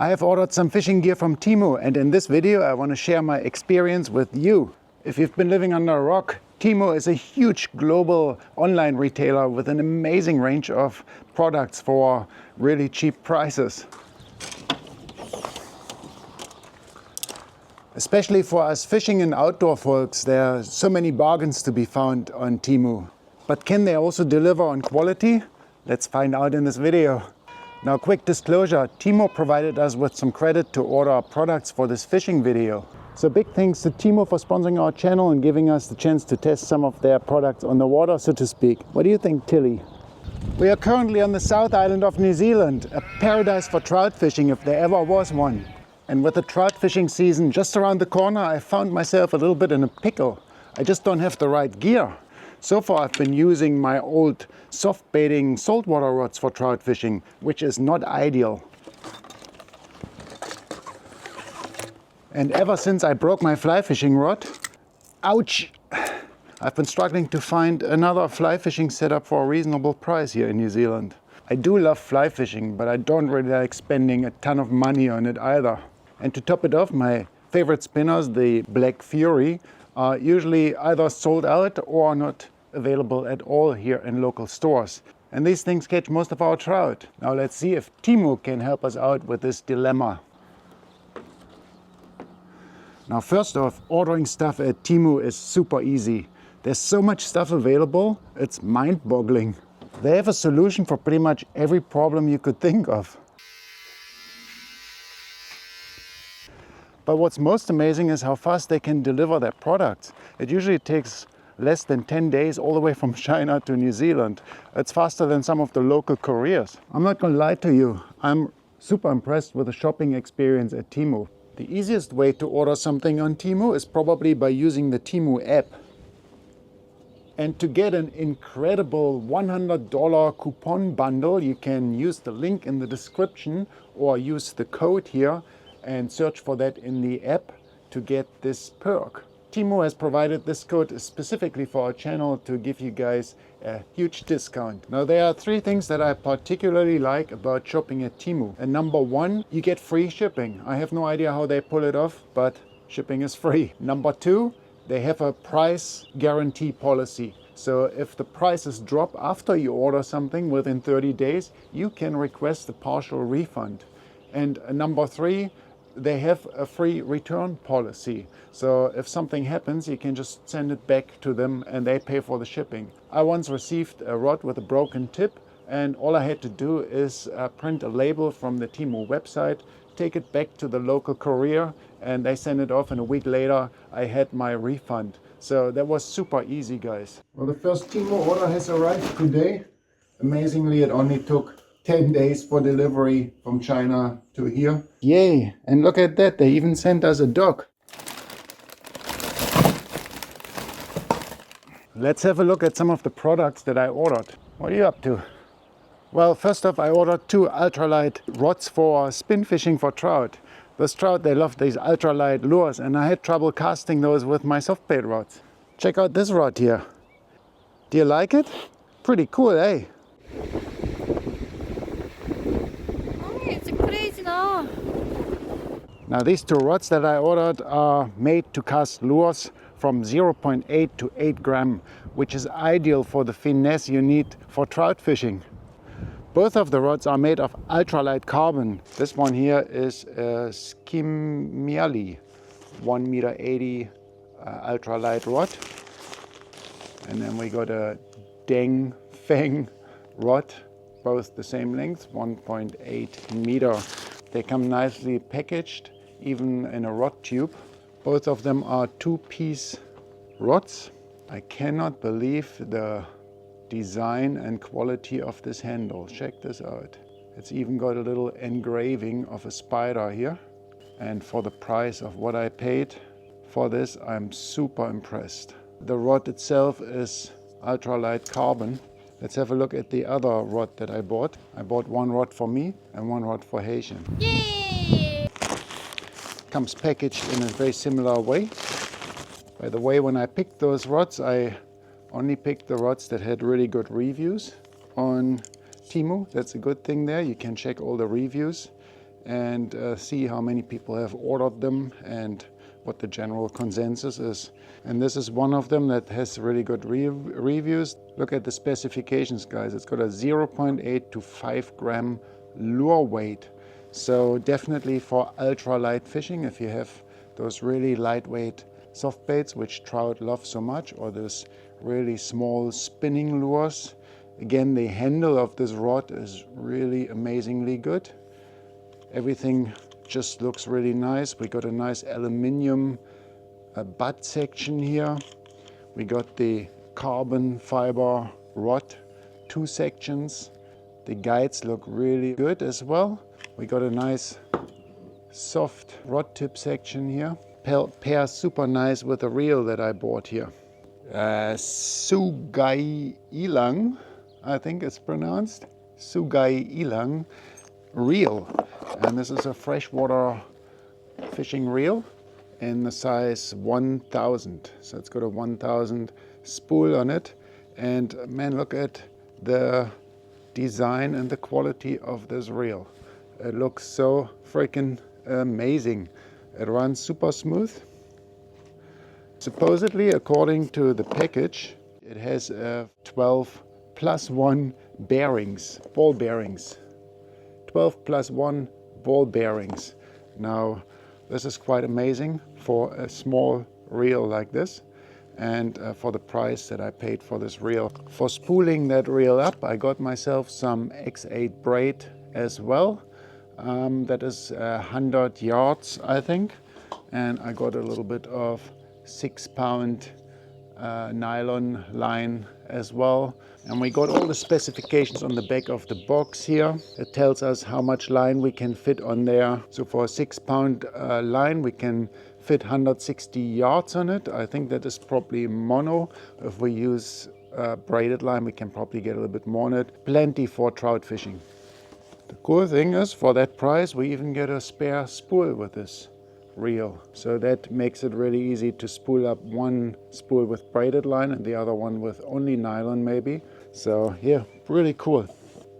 I have ordered some fishing gear from Temu, and in this video I want to share my experience with you. If you've been living under a rock, Temu is a huge global online retailer with an amazing range of products for really cheap prices. Especially for us fishing and outdoor folks, there are so many bargains to be found on Temu. But can they also deliver on quality? Let's find out in this video. Now, quick disclosure, Temu provided us with some credit to order our products for this fishing video. So big thanks to Temu for sponsoring our channel and giving us the chance to test some of their products on the water, so to speak. What do you think, Tilly? We are currently on the South Island of New Zealand, a paradise for trout fishing if there ever was one. And with the trout fishing season just around the corner, I found myself a little bit in a pickle. I just don't have the right gear. So far I've been using my old soft baiting saltwater rods for trout fishing, which is not ideal. And ever since I broke my fly fishing rod, ouch, I've been struggling to find another fly fishing setup for a reasonable price here in New Zealand. I do love fly fishing, but I don't really like spending a ton of money on it either. And to top it off, my favorite spinners, the Black Fury, are usually either sold out or not available at all here in local stores. And these things catch most of our trout. Now let's see if Temu can help us out with this dilemma. Now first off, ordering stuff at Temu is super easy. There's so much stuff available, it's mind-boggling. They have a solution for pretty much every problem you could think of. But what's most amazing is how fast they can deliver their products. It usually takes less than 10 days all the way from China to New Zealand. It's faster than some of the local couriers. I'm not gonna lie to you, I'm super impressed with the shopping experience at Temu. The easiest way to order something on Temu is probably by using the Temu app. And to get an incredible $100 coupon bundle, you can use the link in the description or use the code here and search for that in the app to get this perk. Temu has provided this code specifically for our channel to give you guys a huge discount. Now there are three things that I particularly like about shopping at Temu. And number one, you get free shipping. I have no idea how they pull it off, but shipping is free. Number two, they have a price guarantee policy. So if the prices drop after you order something within 30 days, you can request a partial refund. And number three, they have a free return policy. So if something happens, you can just send it back to them and they pay for the shipping. I once received a rod with a broken tip, and all I had to do is print a label from the Temu website, take it back to the local courier, and they send it off, and a week later I had my refund. So that was super easy, guys. Well, the first Temu order has arrived today. Amazingly, it only took 10 days for delivery from China to here. Yay! And look at that, they even sent us a dog. Let's have a look at some of the products that I ordered. What are you up to? Well, first off, I ordered 2 ultralight rods for spin fishing for trout. Those trout, they love these ultralight lures, and I had trouble casting those with my soft bait rods. Check out this rod here. Do you like it? Pretty cool, eh? Now these 2 rods that I ordered are made to cast lures from 0.8 to 8 gram, which is ideal for the finesse you need for trout fishing. Both of the rods are made of ultralight carbon. This one here is a Skmially 1.80 m ultralight rod. And then we got a Deng Feng rod, both the same length, 1.8 meter. They come nicely packaged, even in a rod tube. Both of them are 2-piece rods. I cannot believe the design and quality of this handle. Check this out. It's even got a little engraving of a spider here. And for the price of what I paid for this, I'm super impressed. The rod itself is ultralight carbon. Let's have a look at the other rod that I bought. I bought one rod for me and one rod for Haitian. Yay! Comes packaged in a very similar way. By the way, when I picked those rods, I only picked the rods that had really good reviews on Temu. That's a good thing there. You can check all the reviews. and see how many people have ordered them and what the general consensus is. And this is one of them that has really good reviews. Look at the specifications, guys. It's got a 0.8 to 5 gram lure weight. So definitely for ultralight fishing, if you have those really lightweight soft baits, which trout love so much, or those really small spinning lures. Again, the handle of this rod is really amazingly good. Everything just looks really nice. We got a nice aluminium butt section here. We got the carbon fiber rod, 2 sections. The guides look really good as well. We got a nice soft rod tip section here. Pairs super nice with the reel that I bought here. Sougayilang, I think it's pronounced. Sougayilang reel. And this is a freshwater fishing reel in the size 1000. So it's got a 1000 spool on it. And man, look at the design and the quality of this reel. It looks so freaking amazing. It runs super smooth. Supposedly, according to the package, it has 12 plus 1 bearings, ball bearings. 12 plus 1 ball bearings. Now, this is quite amazing for a small reel like this, and for the price that I paid for this reel. For spooling that reel up, I got myself some X8 braid as well. That is 100 yards, I think, and I got a little bit of 6-pound nylon line as well. And we got all the specifications on the back of the box here. It tells us how much line we can fit on there. So for a 6-pound line, we can fit 160 yards on it. I think that is probably mono. If we use braided line, we can probably get a little bit more on it. Plenty for trout fishing. The cool thing is, for that price, we even get a spare spool with this reel. So that makes it really easy to spool up one spool with braided line and the other one with only nylon maybe. So yeah, really cool.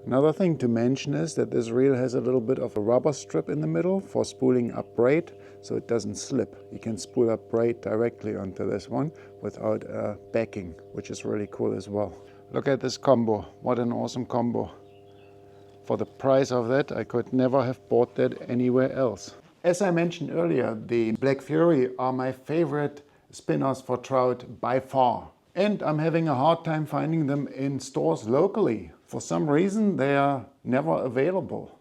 Another thing to mention is that this reel has a little bit of a rubber strip in the middle for spooling up braid, so it doesn't slip. You can spool up braid directly onto this one without backing, which is really cool as well. Look at this combo. What an awesome combo. For the price of that, I could never have bought that anywhere else. As I mentioned earlier, the Black Fury are my favorite spinners for trout by far. And I'm having a hard time finding them in stores locally. For some reason, they are never available.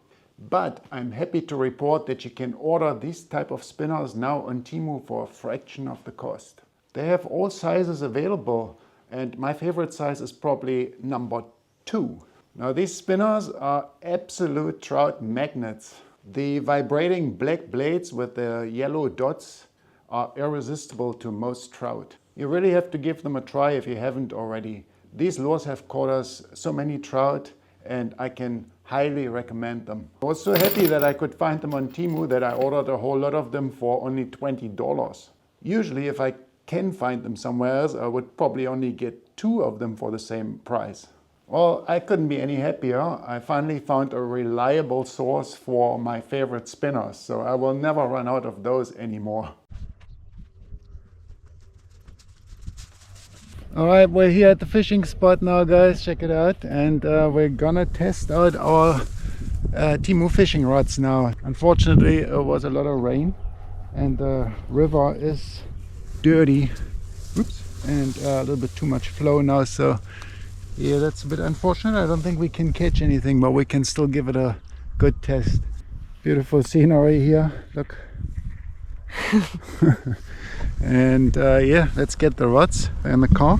But I'm happy to report that you can order these type of spinners now on Temu for a fraction of the cost. They have all sizes available, and my favorite size is probably number 2. Now these spinners are absolute trout magnets. The vibrating black blades with the yellow dots are irresistible to most trout. You really have to give them a try if you haven't already. These lures have caught us so many trout, and I can highly recommend them. I was so happy that I could find them on Temu that I ordered a whole lot of them for only $20. Usually if I can find them somewhere else, I would probably only get 2 of them for the same price. Well, I couldn't be any happier. I finally found a reliable source for my favorite spinners, so I will never run out of those anymore. Alright, we're here at the fishing spot now, guys. Check it out. And we're gonna test out our Temu fishing rods now. Unfortunately, it was a lot of rain and the river is dirty. Oops. And a little bit too much flow now, so yeah, that's a bit unfortunate. I don't think we can catch anything, but we can still give it a good test. Beautiful scenery here, look. And yeah, let's get the rods in the car.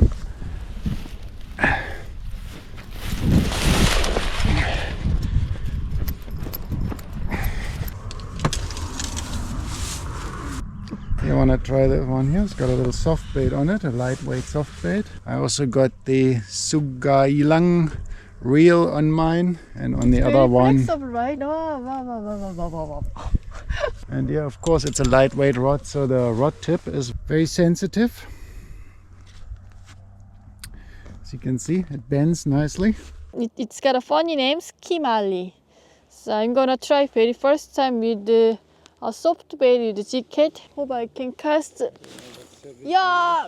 You want to try that one here? It's got a little soft bait on it, a lightweight soft bait. I also got the Sougayilang reel on mine, and on the other one. Right? And yeah, of course, it's a lightweight rod, so the rod tip is very sensitive. As you can see, it bends nicely. It's got a funny name, Skmially. So I'm gonna try very first time with a soft bait with jig head. Hope I can cast. Yeah!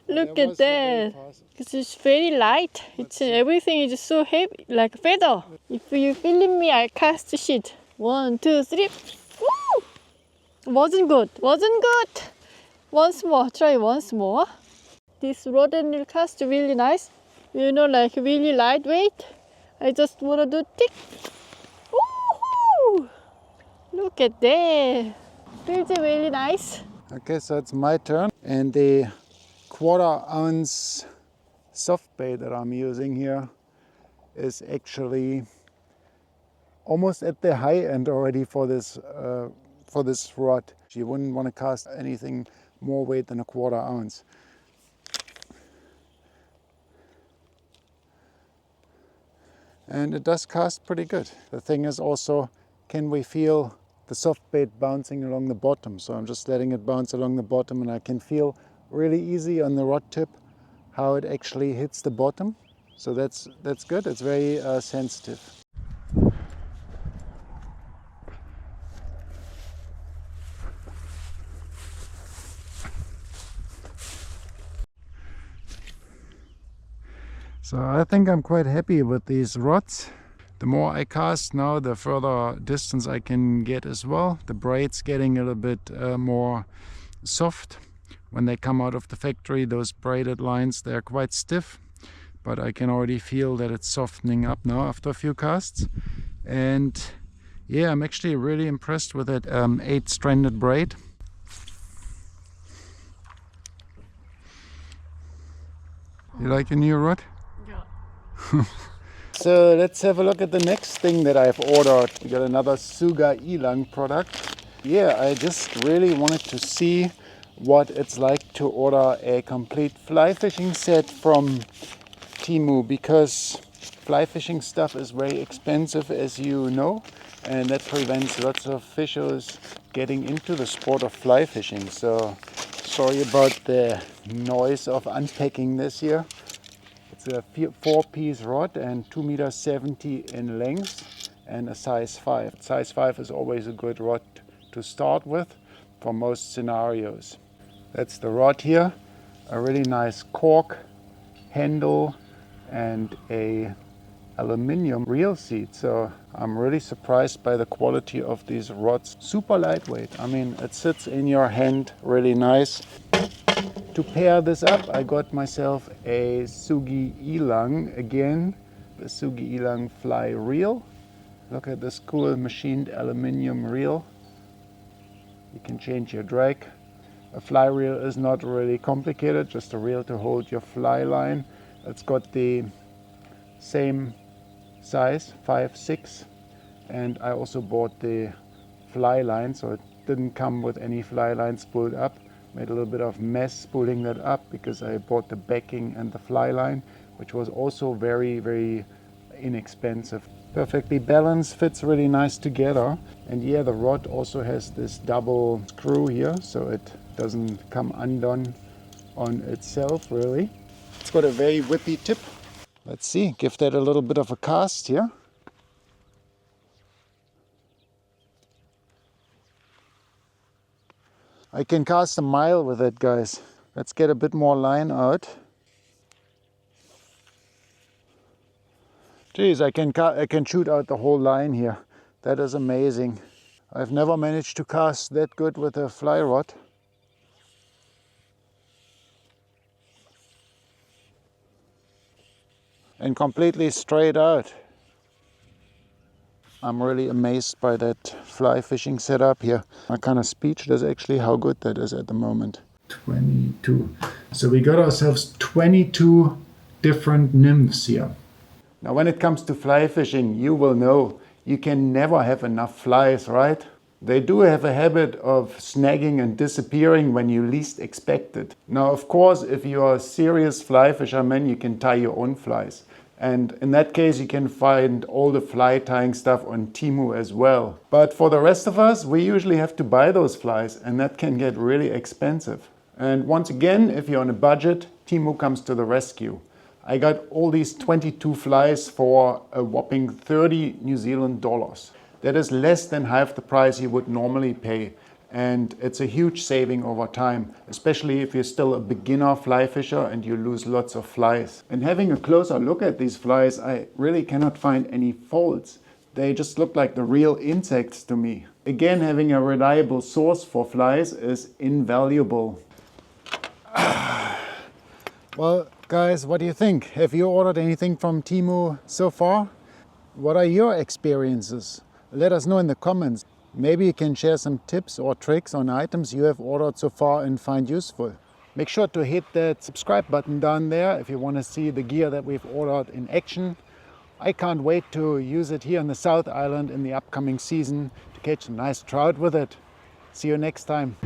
Look at that. Because it's very light. It's everything is so heavy, like a feather. If you film me, I cast shit. 1, 2, 3. Woo! Wasn't good. Wasn't good. Once more. Try once more. This rod and reel cast really nice. You know, like really lightweight. I just wanna do tick. Woohoo! Look at that. Feels really nice. Okay, so it's my turn. And the 1/4 ounce soft bait that I'm using here is actually almost at the high end already for this rod. You wouldn't want to cast anything more weight than a 1/4 ounce. And it does cast pretty good. The thing is also, can we feel the soft bait bouncing along the bottom? So I'm just letting it bounce along the bottom, and I can feel really easy on the rod tip how it actually hits the bottom. So that's good. It's very sensitive. So I think I'm quite happy with these rods. The more I cast now, the further distance I can get as well. The braid's getting a little bit more soft. When they come out of the factory, those braided lines, they're quite stiff. But I can already feel that it's softening up now after a few casts. And yeah, I'm actually really impressed with that 8-stranded braid. You like your new rod? So let's have a look at the next thing that I've ordered. We got another Sougayilang product. Yeah, I just really wanted to see what it's like to order a complete fly fishing set from Temu, because fly fishing stuff is very expensive, as you know, and that prevents lots of fishers getting into the sport of fly fishing. So sorry about the noise of unpacking this here. It's a 4-piece rod and 2.70 meters in length and a size 5. Size 5 is always a good rod to start with for most scenarios. That's the rod here, a really nice cork handle and a aluminium reel seat. So I'm really surprised by the quality of these rods. Super lightweight. I mean, it sits in your hand really nice. To pair this up, I got myself a Sougayilang again, the Sougayilang fly reel. Look at this cool machined aluminium reel. You can change your drag. A fly reel is not really complicated, just a reel to hold your fly line. It's got the same size, 5/6, and I also bought the fly line, so it didn't come with any fly line spooled up. Made a little bit of mess spooling that up because I bought the backing and the fly line, which was also very, very inexpensive. Perfectly balanced, fits really nice together. And yeah, the rod also has this double screw here, so it doesn't come undone on itself really. It's got a very whippy tip. Let's see, give that a little bit of a cast here. I can cast a mile with it, guys. Let's get a bit more line out. Geez, I can shoot out the whole line here. That is amazing. I've never managed to cast that good with a fly rod. And completely straight out. I'm really amazed by that fly fishing setup here. I'm kind of speechless actually how good that is at the moment. 22. So we got ourselves 22 different nymphs here. Now when it comes to fly fishing, you will know you can never have enough flies, right? They do have a habit of snagging and disappearing when you least expect it. Now of course, if you are a serious fly fisherman, you can tie your own flies. And in that case, you can find all the fly tying stuff on Temu as well. But for the rest of us, we usually have to buy those flies, and that can get really expensive. And once again, if you're on a budget, Temu comes to the rescue. I got all these 22 flies for a whopping 30 New Zealand dollars. That is less than half the price you would normally pay. And it's a huge saving over time, especially if you're still a beginner fly fisher and you lose lots of flies. And having a closer look at these flies, I really cannot find any faults. They just look like the real insects to me. Again, having a reliable source for flies is invaluable. Well, guys, what do you think? Have you ordered anything from Temu so far? What are your experiences? Let us know in the comments. Maybe you can share some tips or tricks on items you have ordered so far and find useful. Make sure to hit that subscribe button down there if you want to see the gear that we've ordered in action. I can't wait to use it here on the South Island in the upcoming season to catch some nice trout with it. See you next time.